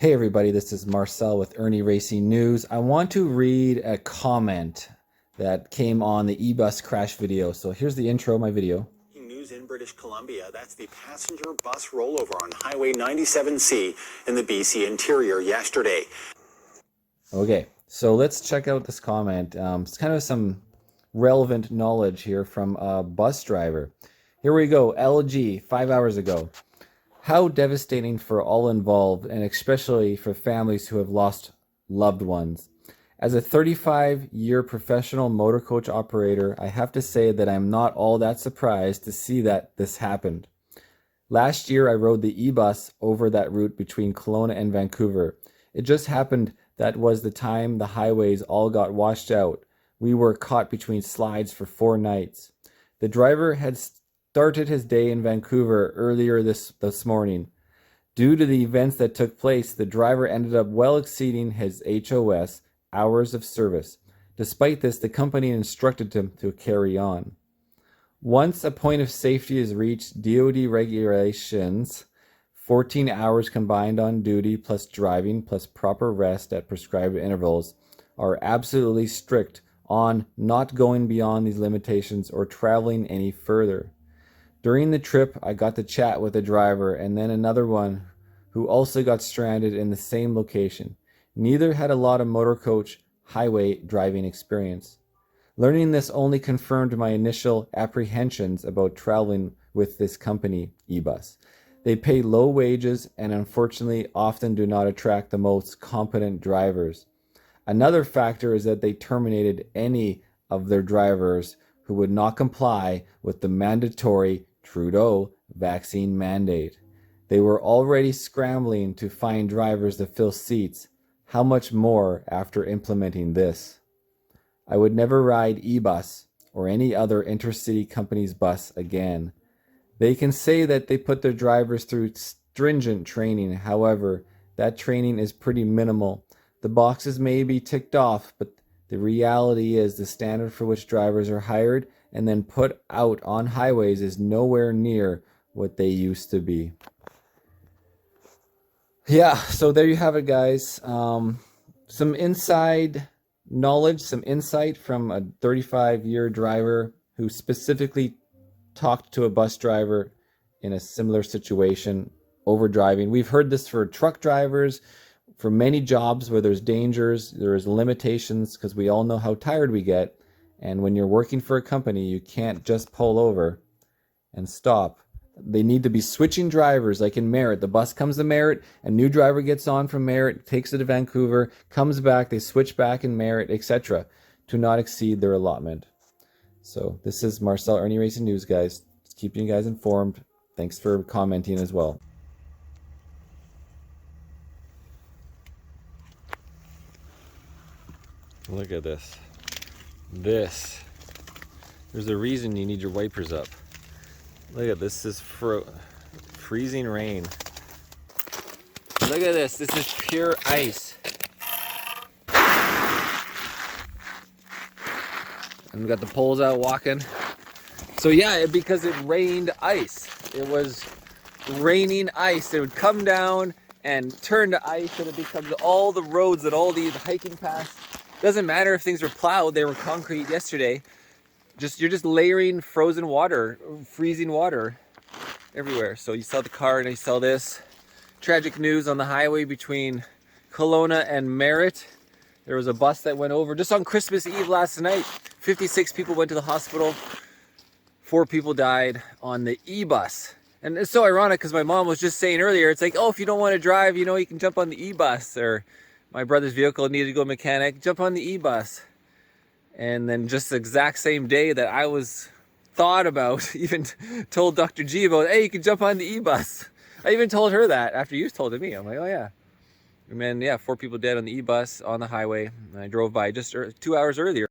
Hey everybody, this is Marcel with IrnieracingNews. I want to read a comment that came on the Ebus crash video. So here's the intro of my video. News in British Columbia. That's the passenger bus rollover on Highway 97C in the BC interior yesterday. Okay, so let's check out this comment. It's kind of some relevant knowledge here from a bus driver. Here we go, LG, 5 hours ago. How devastating for all involved, and especially for families who have lost loved ones. As a 35-year professional motorcoach operator, I have to say that I'm not all that surprised to see that this happened. Last year, I rode the e-bus over that route between Kelowna and Vancouver. It just happened that was the time the highways all got washed out. We were caught between slides for 4 nights. The driver had started his day in Vancouver earlier this morning. Due to the events that took place, the driver ended up well exceeding his HOS, hours of service. Despite this, the company instructed him to carry on. Once a point of safety is reached, DOD regulations, 14 hours combined on duty plus driving plus proper rest at prescribed intervals, are absolutely strict on not going beyond these limitations or traveling any further. During the trip, I got to chat with a driver and then another one who also got stranded in the same location. Neither had a lot of motorcoach highway driving experience. Learning this only confirmed my initial apprehensions about traveling with this company, Ebus. They pay low wages and unfortunately often do not attract the most competent drivers. Another factor is that they terminated any of their drivers who would not comply with the mandatory Trudeau vaccine mandate. They were already scrambling to find drivers to fill seats. How much more after implementing this? I would never ride Ebus or any other intercity company's bus again. They can say that they put their drivers through stringent training. However, that training is pretty minimal. The boxes may be ticked off, but the reality is the standard for which drivers are hired and then put out on highways is nowhere near what they used to be. Yeah, so there you have it, guys. Some inside knowledge, some insight from a 35-year driver who specifically talked to a bus driver in a similar situation, over driving. We've heard this for truck drivers, for many jobs where there's dangers, there's limitations, because we all know how tired we get. And when you're working for a company, you can't just pull over and stop. They need to be switching drivers, like in Merritt. The bus comes to Merritt, a new driver gets on from Merritt, takes it to Vancouver, comes back, they switch back in Merritt, etc., to not exceed their allotment. So this is Marcel Irnie Racing News, guys. Just keeping you guys informed. Thanks for commenting as well. Look at this. There's a reason you need your wipers up. Look at this. This is freezing rain. Look at this. This is pure ice. And we got the poles out walking. So yeah, because it rained ice. It was raining ice. It would come down and turn to ice, and it becomes all the roads that all these hiking paths. Doesn't matter if things were plowed, they were concrete yesterday. You're just layering frozen water, freezing water everywhere. So you saw the car and you saw this. Tragic news on the highway between Kelowna and Merritt. There was a bus that went over just on Christmas Eve last night. 56 people went to the hospital. 4 people died on the e-bus. And it's so ironic because my mom was just saying earlier, it's like, oh, if you don't want to drive, you know, you can jump on the e-bus. Or my brother's vehicle needed to go mechanic, jump on the e-bus. And then just the exact same day that I was thought about, even told Dr. G about, hey, you can jump on the e-bus. I even told her that after you told it me. I'm like, oh yeah. And then, yeah, 4 people dead on the e-bus on the highway. And I drove by just 2 hours earlier.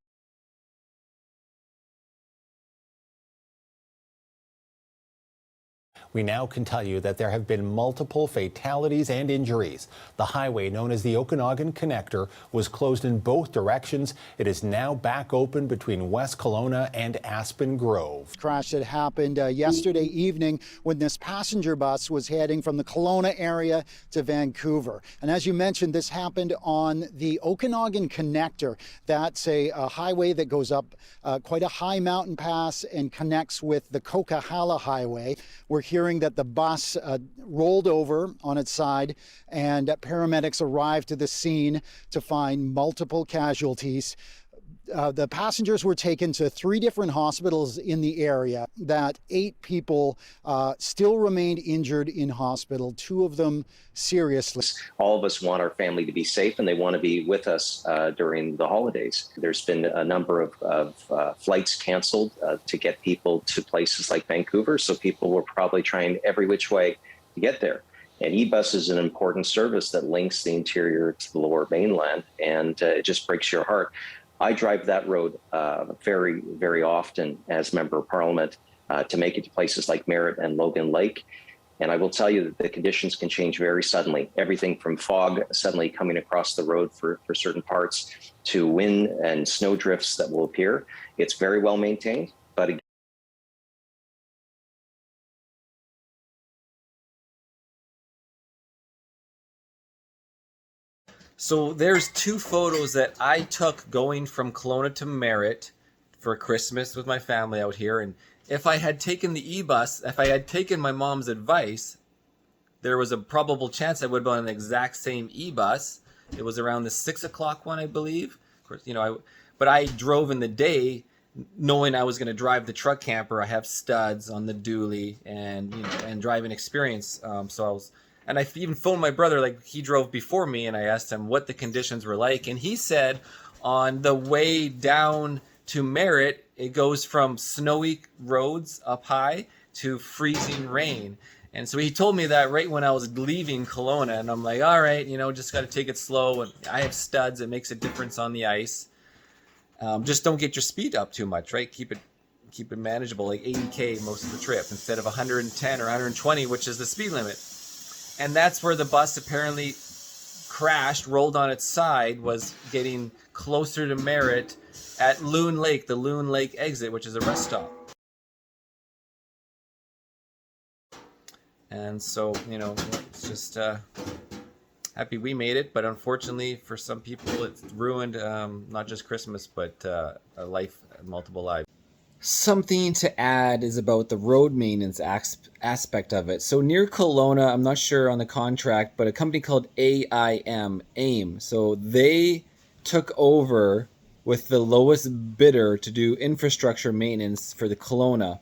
We now can tell you that there have been multiple fatalities and injuries. The highway known as the Okanagan Connector was closed in both directions. It is now back open between West Kelowna and Aspen Grove. Crash that happened yesterday evening when this passenger bus was heading from the Kelowna area to Vancouver. And as you mentioned, this happened on the Okanagan Connector. That's a highway that goes up quite a high mountain pass and connects with the Coquihalla Highway. We're hearing that the bus rolled over on its side, and paramedics arrived to the scene to find multiple casualties. The passengers were taken to 3 different hospitals in the area. That 8 people still remained injured in hospital, 2 of them seriously. All of us want our family to be safe, and they want to be with us during the holidays. There's been a number of flights canceled to get people to places like Vancouver, so people were probably trying every which way to get there. And Ebus is an important service that links the interior to the lower mainland, and it just breaks your heart. I drive that road very, very often as Member of Parliament to make it to places like Merritt and Logan Lake. And I will tell you that the conditions can change very suddenly. Everything from fog suddenly coming across the road for certain parts to wind and snow drifts that will appear. It's very well maintained, but again, So there's 2 photos that I took going from Kelowna to Merritt for Christmas with my family out here. And if I had taken the e-bus, if I had taken my mom's advice, there was a probable chance I would have been on the exact same e-bus. It was around the 6 o'clock one, I believe. Of course, you know, but I drove in the day knowing I was going to drive the truck camper. I have studs on the dually and, you know, and driving experience. So I was... And I even phoned my brother, like he drove before me, and I asked him what the conditions were like. And he said on the way down to Merritt, it goes from snowy roads up high to freezing rain. And so he told me that right when I was leaving Kelowna. And I'm like, all right, you know, just got to take it slow. And I have studs. It makes a difference on the ice. Just don't get your speed up too much, right? Keep it manageable, like 80K most of the trip instead of 110 or 120, which is the speed limit. And that's where the bus apparently crashed, rolled on its side, was getting closer to Merritt at Loon Lake, the Loon Lake exit, which is a rest stop. And so, you know, it's just happy we made it. But unfortunately, for some people, it's ruined not just Christmas, but a life, multiple lives. Something to add is about the road maintenance aspect of it. So near Kelowna, I'm not sure on the contract, but a company called AIM. So they took over with the lowest bidder to do infrastructure maintenance for the Kelowna.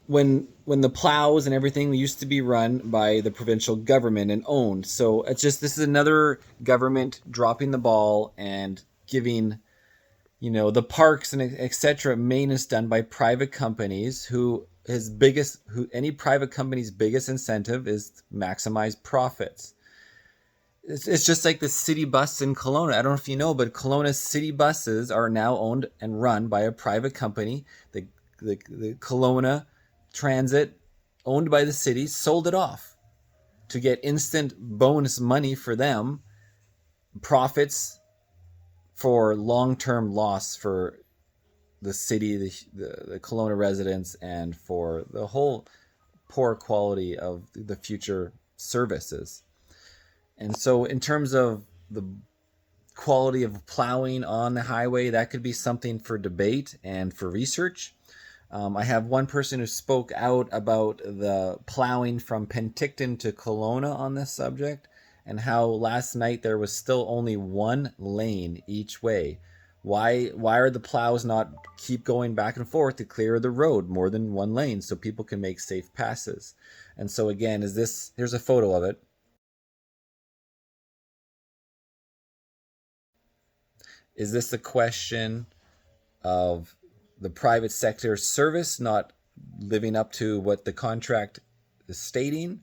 When the plows and everything used to be run by the provincial government and owned. So it's just, this is another government dropping the ball and giving, you know, the parks and etc. maintenance done by private companies who any private company's biggest incentive is to maximize profits. It's just like the city bus in Kelowna. I don't know if you know, but Kelowna's city buses are now owned and run by a private company. The Kelowna Transit, owned by the city, sold it off to get instant bonus money for them, profits for long-term loss for the city, the Kelowna residents, and for the whole poor quality of the future services. And so in terms of the quality of plowing on the highway, that could be something for debate and for research. I have one person who spoke out about the plowing from Penticton to Kelowna on this subject, and how last night there was still only one lane each way. Why are the plows not keep going back and forth to clear the road more than one lane so people can make safe passes? And so again, here's a photo of it. Is this a question of the private sector service not living up to what the contract is stating?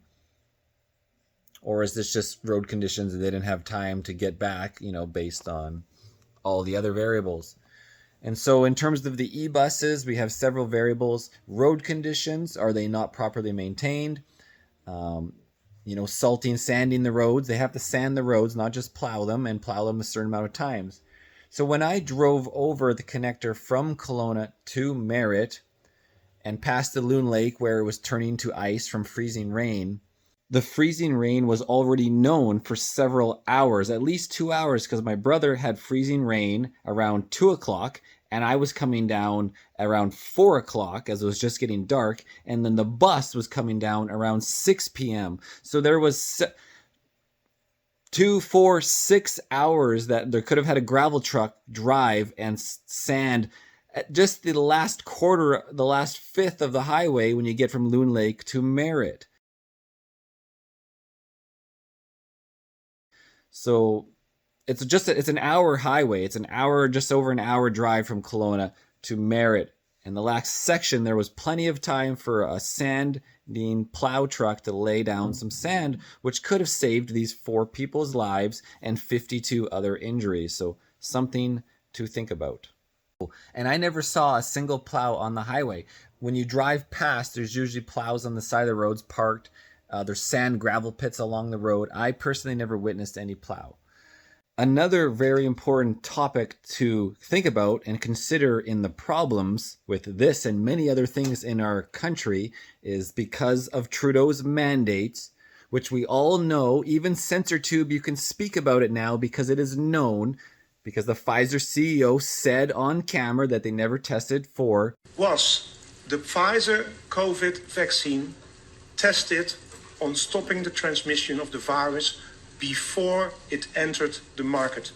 Or is this just road conditions and they didn't have time to get back, you know, based on all the other variables? And so in terms of the e-buses, we have several variables. Road conditions, are they not properly maintained? Salting, sanding the roads. They have to sand the roads, not just plow them, and plow them a certain amount of times. So when I drove over the connector from Kelowna to Merritt and past the Loon Lake where it was turning to ice from freezing rain, the freezing rain was already known for several hours, at least 2 hours, because my brother had freezing rain around 2 o'clock and I was coming down around 4 o'clock as it was just getting dark, and then the bus was coming down around 6 p.m. So there was 2, 4, 6 hours that there could have had a gravel truck drive and sand at just the last quarter, the last fifth of the highway when you get from Loon Lake to Merritt. So it's an hour highway. It's an hour, just over an hour drive from Kelowna to Merritt. In the last section, there was plenty of time for a sanding plow truck to lay down some sand, which could have saved these 4 people's lives and 52 other injuries. So something to think about. And I never saw a single plow on the highway. When you drive past, there's usually plows on the side of the roads parked. There's sand gravel pits along the road. I personally never witnessed any plow. Another very important topic to think about and consider in the problems with this and many other things in our country is because of Trudeau's mandates, which we all know, even CensorTube, you can speak about it now because it is known, because the Pfizer CEO said on camera that they never tested for. Was the Pfizer COVID vaccine tested on stopping the transmission of the virus before it entered the market?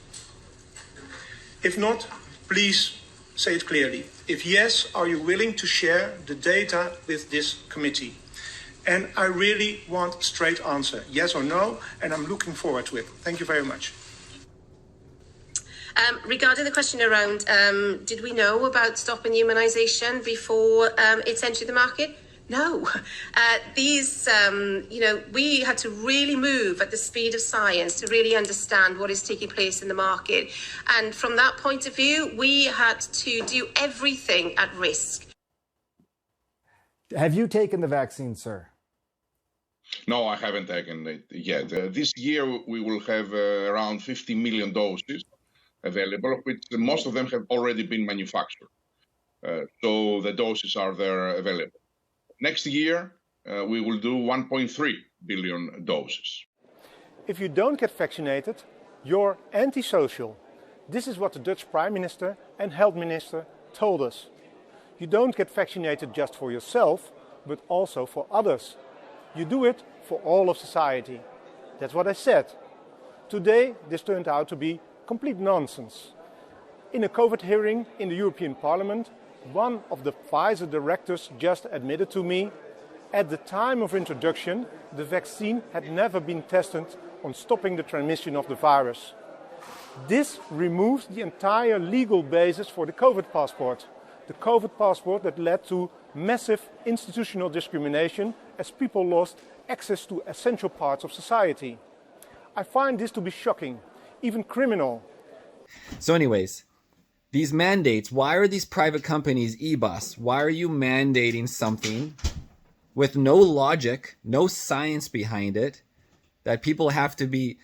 If not, please say it clearly. If yes, are you willing to share the data with this committee? And I really want a straight answer, yes or no, and I'm looking forward to it. Thank you very much. Regarding the question around, did we know about stopping humanisation before it's entered the market? No. We had to really move at the speed of science to really understand what is taking place in the market. And from that point of view, we had to do everything at risk. Have you taken the vaccine, sir? No, I haven't taken it yet. This year, we will have around 50 million doses available, of which most of them have already been manufactured. So the doses are there available. Next year, we will do 1.3 billion doses. If you don't get vaccinated, you're antisocial. This is what the Dutch Prime Minister and Health Minister told us. You don't get vaccinated just for yourself, but also for others. You do it for all of society. That's what I said. Today, this turned out to be complete nonsense. In a COVID hearing in the European Parliament, one of the Pfizer directors just admitted to me, at the time of introduction, the vaccine had never been tested on stopping the transmission of the virus. This removes the entire legal basis for the COVID passport. The COVID passport that led to massive institutional discrimination as people lost access to essential parts of society. I find this to be shocking, even criminal. So anyways, these mandates, why are these private companies, eBus, why are you mandating something with no logic, no science behind it, that people have to be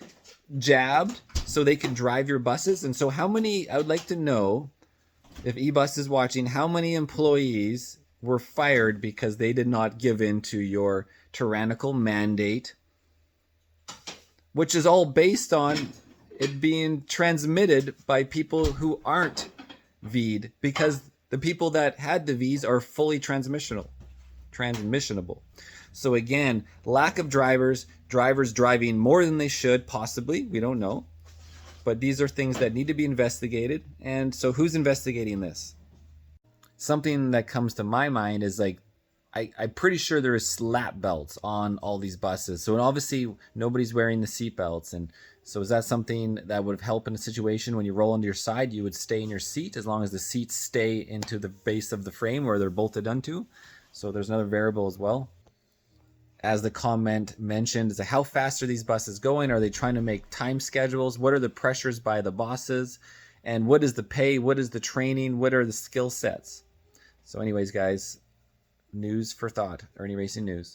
jabbed so they can drive your buses? And so how many, I would like to know, if eBus is watching, how many employees were fired because they did not give in to your tyrannical mandate, which is all based on it being transmitted by people who aren't V'd, because the people that had the V's are fully transmissionable. So again, lack of drivers driving more than they should, possibly, we don't know. But these are things that need to be investigated. And so who's investigating this? Something that comes to my mind is like, I'm pretty sure there is lap belts on all these buses. So obviously nobody's wearing the seat belts. And so is that something that would help in a situation when you roll onto your side, you would stay in your seat as long as the seats stay into the base of the frame where they're bolted onto? So there's another variable as well. As the comment mentioned, is how fast are these buses going? Are they trying to make time schedules? What are the pressures by the bosses? And what is the pay? What is the training? What are the skill sets? So anyways, guys, news for thought. Irnie Racing News.